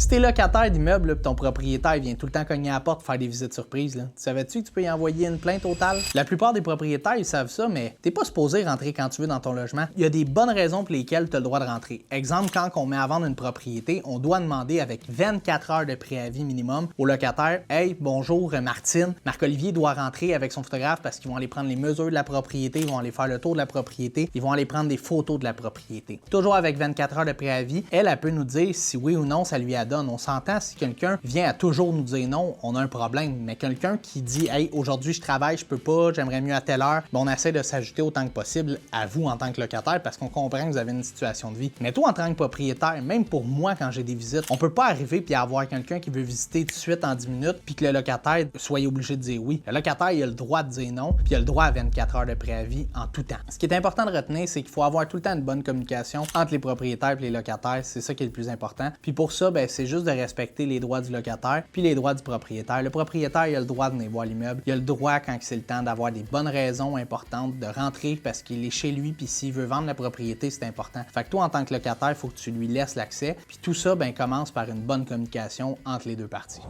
Si t'es locataire d'immeuble et ton propriétaire vient tout le temps cogner à la porte pour faire des visites surprises, là, tu savais-tu que tu peux y envoyer une plainte au TAL? La plupart des propriétaires, ils savent ça, mais t'es pas supposé rentrer quand tu veux dans ton logement. Il y a des bonnes raisons pour lesquelles tu as le droit de rentrer. Exemple, quand on met à vendre une propriété, on doit demander avec 24 heures de préavis minimum au locataire « Hey, bonjour Martine, Marc-Olivier doit rentrer avec son photographe parce qu'ils vont aller prendre les mesures de la propriété, ils vont aller faire le tour de la propriété, ils vont aller prendre des photos de la propriété. » Toujours avec 24 heures de préavis, elle peut nous dire si oui ou non ça lui adonne. On s'entend, si quelqu'un vient à toujours nous dire non, on a un problème. Mais quelqu'un qui dit « Hey, aujourd'hui je travaille, je peux pas, j'aimerais mieux à telle heure », on essaie de s'ajouter autant que possible à vous en tant que locataire parce qu'on comprend que vous avez une situation de vie. Mais toi en tant que propriétaire, même pour moi quand j'ai des visites, on peut pas arriver puis avoir quelqu'un qui veut visiter tout de suite en 10 minutes puis que le locataire soit obligé de dire oui. Le locataire, il a le droit de dire non puis il a le droit à 24 heures de préavis en tout temps. Ce qui est important de retenir, c'est qu'il faut avoir tout le temps une bonne communication entre les propriétaires et les locataires. C'est ça qui est le plus important. Puis pour ça, c'est juste de respecter les droits du locataire puis les droits du propriétaire. Le propriétaire, il a le droit de venir voir l'immeuble. Il a le droit, quand c'est le temps, d'avoir des bonnes raisons importantes de rentrer parce qu'il est chez lui puis s'il veut vendre la propriété, c'est important. Fait que toi, en tant que locataire, il faut que tu lui laisses l'accès. Puis tout ça, commence par une bonne communication entre les deux parties.